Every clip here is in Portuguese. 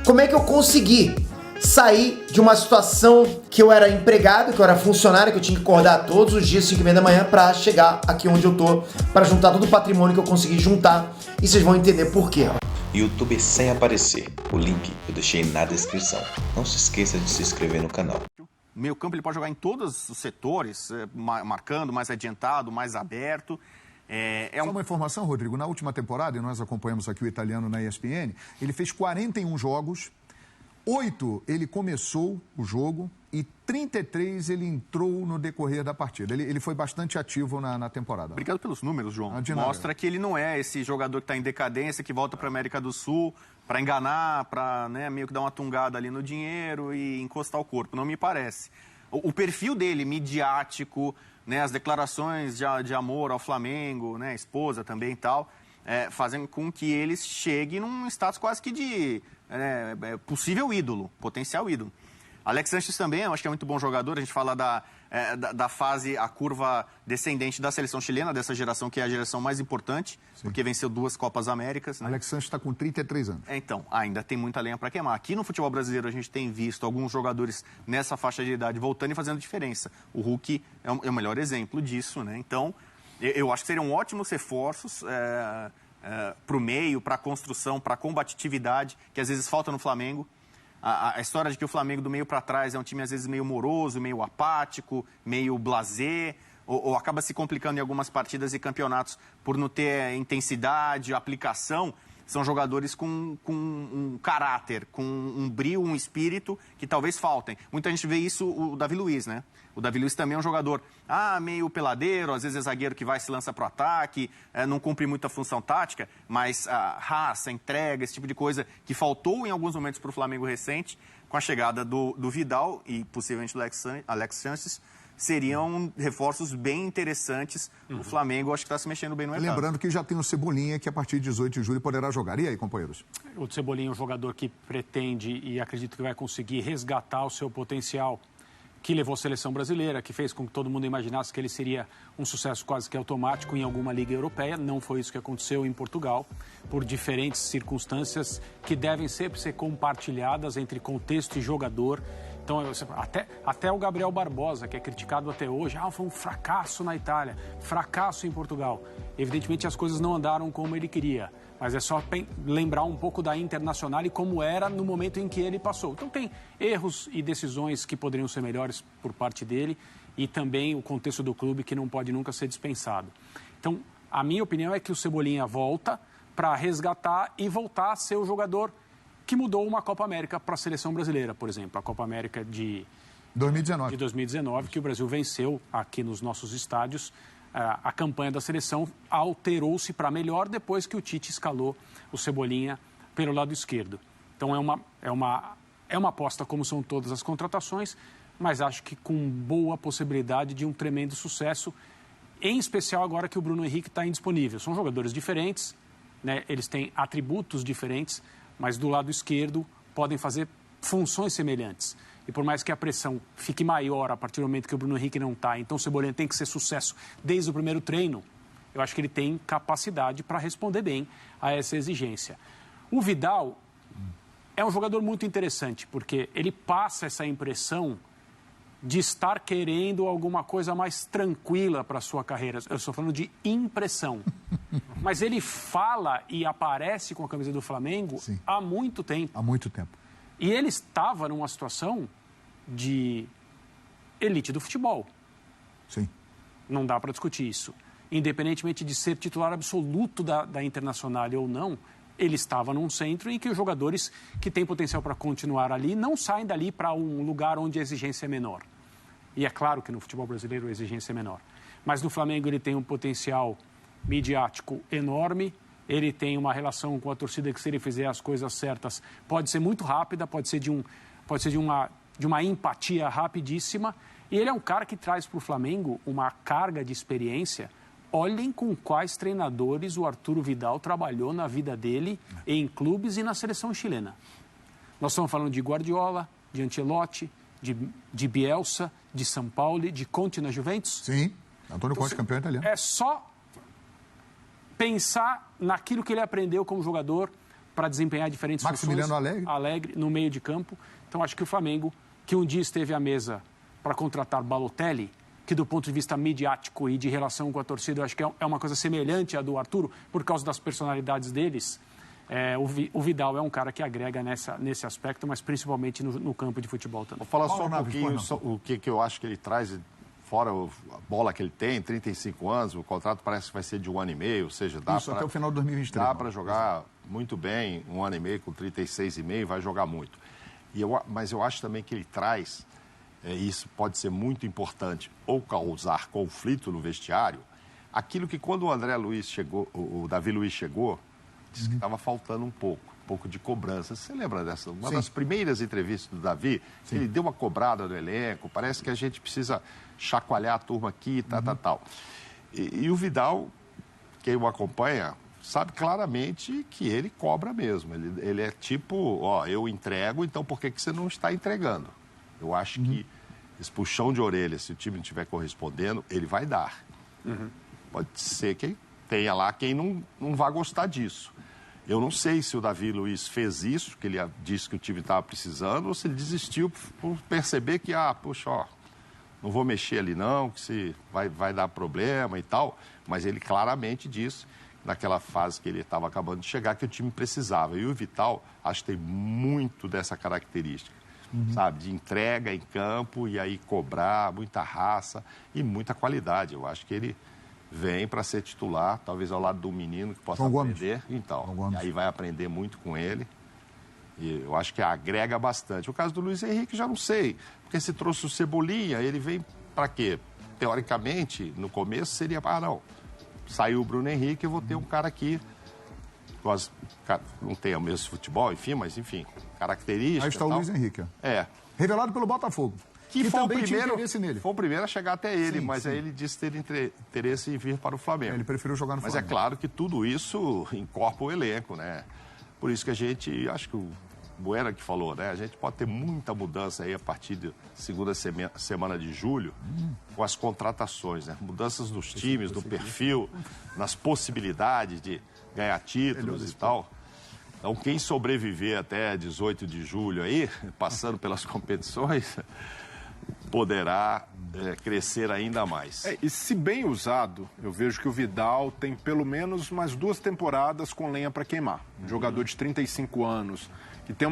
como é que eu consegui sair de uma situação que eu era empregado, que eu era funcionário, que eu tinha que acordar todos os dias, 5h30 da manhã, pra chegar aqui onde eu tô, pra juntar todo o patrimônio que eu consegui juntar. E vocês vão entender por quê. YouTube sem aparecer. O link eu deixei na descrição. Não se esqueça de se inscrever no canal. O meio campo ele pode jogar em todos os setores, marcando, mais adiantado, mais aberto. Só uma informação, Rodrigo. Na última temporada, e nós acompanhamos aqui o italiano na ESPN, ele fez 41 jogos, 8 ele começou o jogo e 33 ele entrou no decorrer da partida. Ele foi bastante ativo na temporada. Obrigado pelos números, João. Mostra que ele não é esse jogador que está em decadência, que volta para a América do Sul para enganar, para meio que dar uma tungada ali no dinheiro e encostar o corpo. Não me parece. O perfil dele, midiático, as declarações de amor ao Flamengo, esposa também e tal, fazem com que ele chegue num status quase que de possível ídolo, potencial ídolo. Alex Sanches também, eu acho que é muito bom jogador. A gente fala da fase, a curva descendente da seleção chilena, dessa geração que é a geração mais importante, porque venceu 2 Copas Américas. Alex Sanches está com 33 anos. Então, ainda tem muita lenha para queimar. Aqui no futebol brasileiro a gente tem visto alguns jogadores nessa faixa de idade voltando e fazendo diferença. O Hulk é o melhor exemplo disso, né? Então, eu acho que seriam ótimos reforços para o meio, para a construção, para a combatividade, que às vezes falta no Flamengo. A história de que o Flamengo do meio para trás é um time às vezes meio moroso, meio apático, meio blasé, ou acaba se complicando em algumas partidas e campeonatos por não ter intensidade, aplicação. São jogadores com um caráter, com um brio, um espírito que talvez faltem. Muita gente vê isso, o Davi Luiz, né? O Davi Luiz também é um jogador meio peladeiro, às vezes é zagueiro que vai se lança para o ataque, não cumpre muita função tática, mas a raça, entrega, esse tipo de coisa que faltou em alguns momentos para o Flamengo recente, com a chegada do Vidal e possivelmente do Alex Sanches, seriam reforços bem interessantes. O Flamengo acho que está se mexendo bem no mercado. Lembrando que já tem o Cebolinha, que a partir de 18 de julho poderá jogar. E aí, companheiros? O Cebolinha é um jogador que pretende e acredito que vai conseguir resgatar o seu potencial, que levou a seleção brasileira, que fez com que todo mundo imaginasse que ele seria um sucesso quase que automático em alguma liga europeia. Não foi isso que aconteceu em Portugal, por diferentes circunstâncias que devem sempre ser compartilhadas entre contexto e jogador. Então, até o Gabriel Barbosa, que é criticado até hoje, foi um fracasso na Itália, fracasso em Portugal. Evidentemente, as coisas não andaram como ele queria, mas é só lembrar um pouco da Internacional e como era no momento em que ele passou. Então, tem erros e decisões que poderiam ser melhores por parte dele e também o contexto do clube que não pode nunca ser dispensado. Então, a minha opinião é que o Cebolinha volta para resgatar e voltar a ser o jogador que mudou uma Copa América para a seleção brasileira, por exemplo. A Copa América de 2019, que o Brasil venceu aqui nos nossos estádios. A campanha da seleção alterou-se para melhor depois que o Tite escalou o Cebolinha pelo lado esquerdo. Então é uma aposta, como são todas as contratações, mas acho que com boa possibilidade de um tremendo sucesso, em especial agora que o Bruno Henrique está indisponível. São jogadores diferentes, eles têm atributos diferentes, mas do lado esquerdo podem fazer funções semelhantes. E por mais que a pressão fique maior a partir do momento que o Bruno Henrique não está, então o Cebolinha tem que ser sucesso desde o primeiro treino, eu acho que ele tem capacidade para responder bem a essa exigência. O Vidal é um jogador muito interessante, porque ele passa essa impressão de estar querendo alguma coisa mais tranquila para a sua carreira. Eu estou falando de impressão. Mas ele fala e aparece com a camisa do Flamengo há muito tempo. Há muito tempo. E ele estava numa situação de elite do futebol. Sim. Não dá para discutir isso. Independentemente de ser titular absoluto da Internacional ou não, ele estava num centro em que os jogadores que têm potencial para continuar ali não saem dali para um lugar onde a exigência é menor. E é claro que no futebol brasileiro a exigência é menor. Mas no Flamengo ele tem um potencial midiático enorme, ele tem uma relação com a torcida que, se ele fizer as coisas certas, pode ser muito rápida, pode ser de uma empatia rapidíssima. E ele é um cara que traz para o Flamengo uma carga de experiência. Olhem com quais treinadores o Arturo Vidal trabalhou na vida dele, em clubes e na seleção chilena. Nós estamos falando de Guardiola, de Ancelotti, de Bielsa, de São Paulo, de Conte na Juventus. Sim, Antônio Conte, campeão italiano. É só pensar naquilo que ele aprendeu como jogador para desempenhar diferentes funções. Alegre no meio de campo. Então, acho que o Flamengo, que um dia esteve à mesa para contratar Balotelli, que do ponto de vista midiático e de relação com a torcida, eu acho que é uma coisa semelhante à do Arturo, por causa das personalidades deles. O Vidal é um cara que agrega nesse aspecto, mas principalmente no campo de futebol também. Vou falar só um pouquinho o que eu acho que ele traz, fora a bola que ele tem, 35 anos, o contrato parece que vai ser de 1 ano e meio, ou seja, dá Isso, até o final de 2023. Dá para jogar muito bem, 1 ano e meio com 36,5, vai jogar muito. Mas eu acho também que ele traz, isso pode ser muito importante, ou causar conflito no vestiário, aquilo que quando o André Luiz chegou, o Davi Luiz chegou, disse que estava faltando um pouco de cobrança. Você lembra dessa? Uma das primeiras entrevistas do Davi, ele deu uma cobrada no elenco, parece que a gente precisa chacoalhar a turma aqui, tal. E o Vidal, quem o acompanha, sabe claramente que ele cobra mesmo. Ele é tipo, eu entrego, então por que você não está entregando? Eu acho que esse puxão de orelha, se o time não estiver correspondendo, ele vai dar. Pode ser que tenha lá quem não vai gostar disso. Eu não sei se o Davi Luiz fez isso, que ele disse que o time estava precisando, ou se ele desistiu por perceber que, não vou mexer ali não, que se vai dar problema e tal. Mas ele claramente disse, naquela fase que ele estava acabando de chegar, que o time precisava. E o Vital, acho que tem muito dessa característica, sabe? De entrega em campo e aí cobrar, muita raça e muita qualidade. Eu acho que ele vem para ser titular, talvez ao lado do menino que possa aprender. Então, e aí vai aprender muito com ele. E eu acho que agrega bastante. O caso do Luiz Henrique, já não sei. Porque se trouxe o Cebolinha, ele vem para quê? Teoricamente, no começo seria, saiu o Bruno Henrique, eu vou ter um cara aqui, não tem o mesmo futebol, mas característica. Aí está o Luiz Henrique. Revelado pelo Botafogo. Que foi também tinha interesse nele. Foi o primeiro a chegar até ele, mas aí ele disse ter interesse em vir para o Flamengo. Ele preferiu jogar no Flamengo. Mas é claro que tudo isso encorpa o elenco, né? Por isso que a gente, acho que o Buena que falou, né? A gente pode ter muita mudança aí a partir da segunda semana de julho com as contratações, né? Mudanças nos times, no perfil, nas possibilidades de ganhar títulos e tal. Então, quem sobreviver até 18 de julho aí, passando pelas competições, poderá crescer ainda mais. E se bem usado, eu vejo que o Vidal tem pelo menos umas 2 temporadas com lenha para queimar. Um jogador de 35 anos, que tem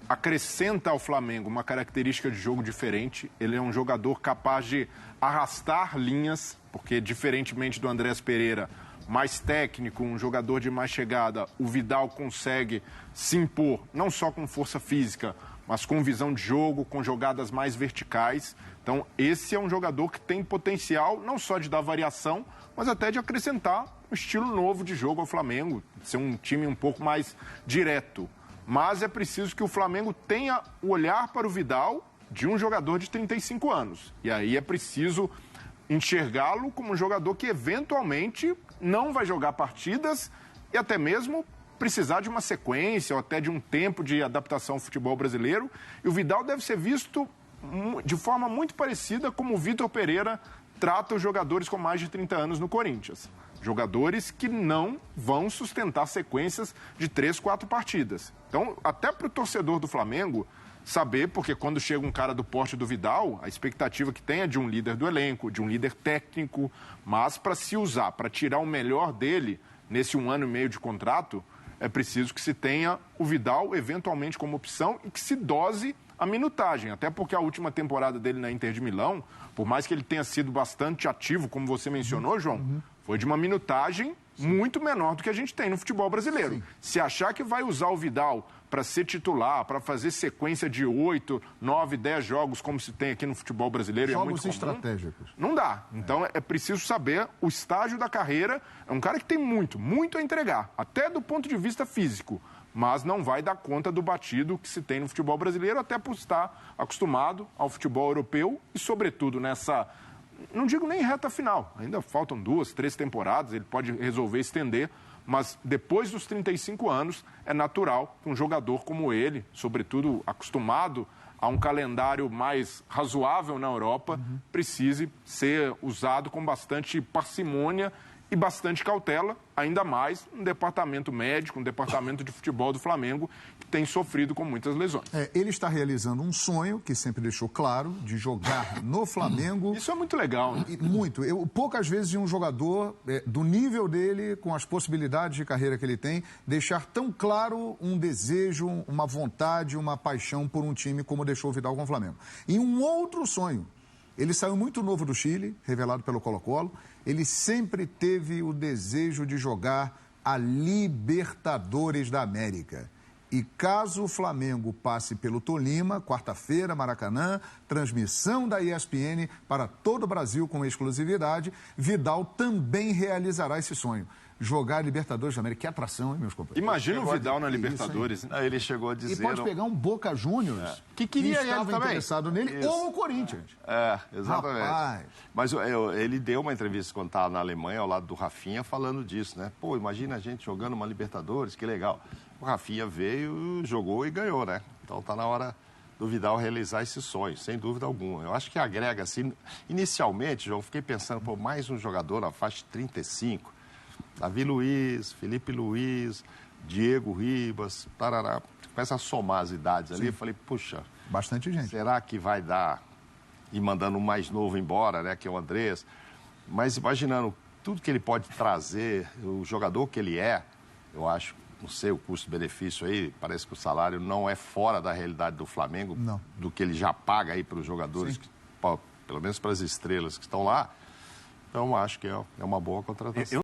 acrescenta ao Flamengo uma característica de jogo diferente. Ele é um jogador capaz de arrastar linhas, porque diferentemente do Andrés Pereira, mais técnico, um jogador de mais chegada, o Vidal consegue se impor, não só com força física, mas com visão de jogo, com jogadas mais verticais. Então, esse é um jogador que tem potencial não só de dar variação, mas até de acrescentar um estilo novo de jogo ao Flamengo, ser um time um pouco mais direto. Mas é preciso que o Flamengo tenha o olhar para o Vidal de um jogador de 35 anos. E aí é preciso enxergá-lo como um jogador que eventualmente não vai jogar partidas e até mesmo precisar de uma sequência ou até de um tempo de adaptação ao futebol brasileiro. E o Vidal deve ser visto de forma muito parecida como o Vitor Pereira trata os jogadores com mais de 30 anos no Corinthians. Jogadores que não vão sustentar sequências de 3, 4 partidas. Então, até para o torcedor do Flamengo saber, porque quando chega um cara do porte do Vidal, a expectativa que tem é de um líder do elenco, de um líder técnico, mas para se usar, para tirar o melhor dele nesse 1 ano e meio de contrato, é preciso que se tenha o Vidal eventualmente como opção e que se dose a minutagem, até porque a última temporada dele na Inter de Milão, por mais que ele tenha sido bastante ativo, como você mencionou, João, foi de uma minutagem muito menor do que a gente tem no futebol brasileiro. Sim. Se achar que vai usar o Vidal para ser titular, para fazer sequência de 8, 9, 10 jogos, como se tem aqui no futebol brasileiro, jogos é muito comum, estratégicos. Não dá. Então é preciso saber o estágio da carreira. É um cara que tem muito a entregar, até do ponto de vista físico, mas não vai dar conta do batido que se tem no futebol brasileiro, até por estar acostumado ao futebol europeu e, sobretudo, nessa... Não digo nem reta final, ainda faltam 2, 3 temporadas, ele pode resolver estender, mas depois dos 35 anos é natural que um jogador como ele, sobretudo acostumado a um calendário mais razoável na Europa, precise ser usado com bastante parcimônia e bastante cautela, ainda mais um departamento médico, um departamento de futebol do Flamengo que tem sofrido com muitas lesões. Ele está realizando um sonho, que sempre deixou claro, de jogar no Flamengo. Isso é muito legal, né? Muito. Eu poucas vezes vi um jogador do nível dele, com as possibilidades de carreira que ele tem, deixar tão claro um desejo, uma vontade, uma paixão por um time como deixou o Vidal com o Flamengo. E um outro sonho. Ele saiu muito novo do Chile, revelado pelo Colo-Colo. Ele sempre teve o desejo de jogar a Libertadores da América. E caso o Flamengo passe pelo Tolima, quarta-feira, Maracanã, transmissão da ESPN para todo o Brasil com exclusividade, Vidal também realizará esse sonho. Jogar a Libertadores da América. Que atração, hein, meus companheiros? Imagina o Vidal na Libertadores. Aí ele chegou a dizer... E pode pegar um Boca Juniors que queria ele estava também. interessado nele, Isso. ou o Corinthians. Exatamente. Rapaz. Mas ele deu uma entrevista quando estava na Alemanha, ao lado do Rafinha, falando disso, né? Pô, imagina a gente jogando uma Libertadores, que legal. O Rafinha veio, jogou e ganhou, né? Então tá na hora do Vidal realizar esse sonho, sem dúvida alguma. Eu acho que agrega, assim... Inicialmente, João, fiquei pensando, pô, mais um jogador na faixa de 35... Davi Luiz, Felipe Luiz, Diego Ribas, tarará. Começa a somar as idades ali. Eu falei, puxa, bastante gente. Será que vai dar? E mandando o mais novo embora, né, que é o Andrés. Mas imaginando tudo que ele pode trazer, o jogador que ele é, eu acho, não sei o custo-benefício aí, parece que o salário não é fora da realidade do Flamengo, não. Do que ele já paga aí para os jogadores, pelo menos para as estrelas que estão lá. Então, acho que é uma boa contratação.